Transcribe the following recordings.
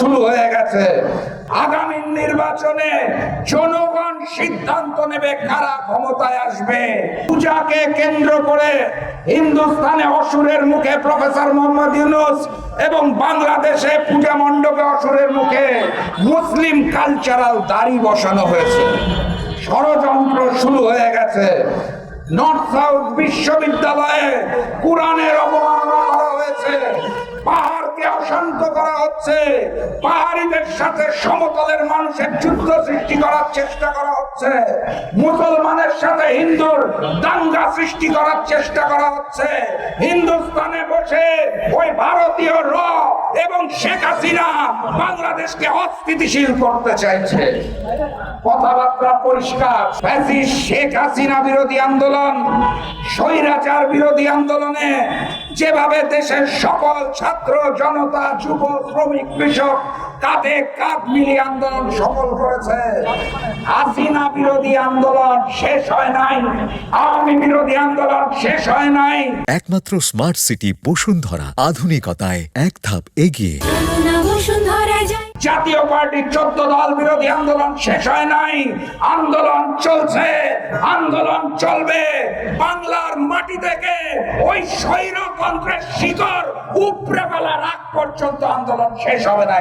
শুরু হয়ে গেছে। আগামী নির্বাচনে জনগণ সিদ্ধান্ত নেবে কারা ক্ষমতায় আসবে। পূজাকে কেন্দ্র করে হিন্দুস্তানে অসুরের মুখে প্রফেসর মোহাম্মদ ইউনূস এবং বাংলাদেশে পূজা মণ্ডপে অসুরের মুখে মুসলিম কালচারাল দাড়ি বসানো হয়েছে। ষড়যন্ত্র শুরু হয়ে গেছে। নর্থ সাউথ বিশ্ববিদ্যালয়ে কোরআনের অবমাননা করা হয়েছে, পাহাড়কে অশান্ত করা হচ্ছে, পাহাড়িদের সাথে সমতলের মানুষের যুদ্ধ সৃষ্টি করার চেষ্টা করা হচ্ছে, মুসলমানের সাথে হিন্দুর দাঙ্গা সৃষ্টি করার চেষ্টা করা হচ্ছে। হিন্দুস্তানে বসে ওই ভারতীয় র এবং শেখ হাসিনা বাংলাদেশকে অস্থিতিশীল করতে চাইছে। কথাবার্তা পরিষ্কার। ফ্যাসিস্ট শেখ হাসিনা বিরোধী আন্দোলন, স্বৈরাচার বিরোধী আন্দোলনে যেভাবে দেশের সকল ছাত্র জনতা, যুব, শ্রমিক, কৃষক কাঁধে কাঁধ মিলিয়ে আন্দোলন সফল করেছে, হাসিনা বিরোধী আন্দোলন শেষ হয় নাই, আওয়ামী বিরোধী আন্দোলন শেষ হয় নাই। একমাত্র স্মার্ট সিটি বসুন্ধরা, আধুনিকতায় এক ধাপ এগিয়ে। জাতীয় পার্টির 14 দল বিরোধী আন্দোলন শেষ হয় নাই, আন্দোলন চলছে, আন্দোলন চলবে। বাংলার মাটি থেকে ওই স্বৈরতন্ত্রের শিকড় উপড়ে ফেলার আগ পর্যন্ত আন্দোলন শেষ হবে না।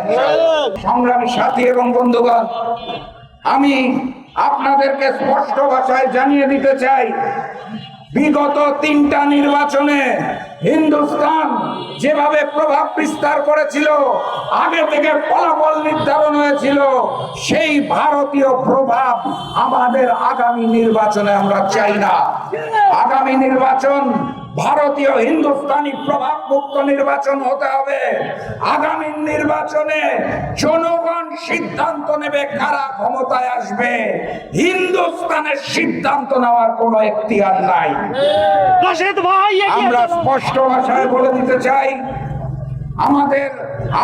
সংগ্রামী সাথী এবং বন্ধুগণ, আমি আপনাদেরকে স্পষ্ট ভাষায় জানিয়ে দিতে চাই, বিগত 3টা নির্বাচনে হিন্দুস্তান যেভাবে প্রভাব বিস্তার করেছিল, আগে থেকে ফলাফল নির্ধারণ হয়েছিল, সেই ভারতীয় প্রভাব আমাদের আগামী নির্বাচনে আমরা চাই না। আগামী নির্বাচন ভারতীয় হিন্দুস্তানি প্রভাব মুক্ত নির্বাচন হতে হবে। আগামী নির্বাচনে জনগণ সিদ্ধান্ত নেবে কারা ক্ষমতায় আসবে। হিন্দুস্তানের সিদ্ধান্ত নেওয়ার কোনো এখতিয়ার নাই। আমরা স্পষ্ট ভাষায় বলে দিতে চাই, আমাদের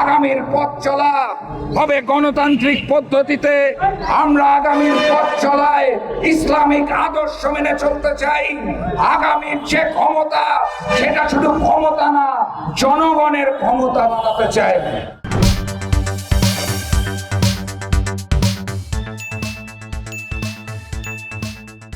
আগামীর পথ চলা হবে গণতান্ত্রিক পদ্ধতিতে। আমরা আগামীর পথ চলায় ইসলামিক আদর্শ মেনে চলতে চাই। আগামীর যে ক্ষমতা, সেটা শুধু ক্ষমতা না, জনগণের ক্ষমতা বানাতে চাই।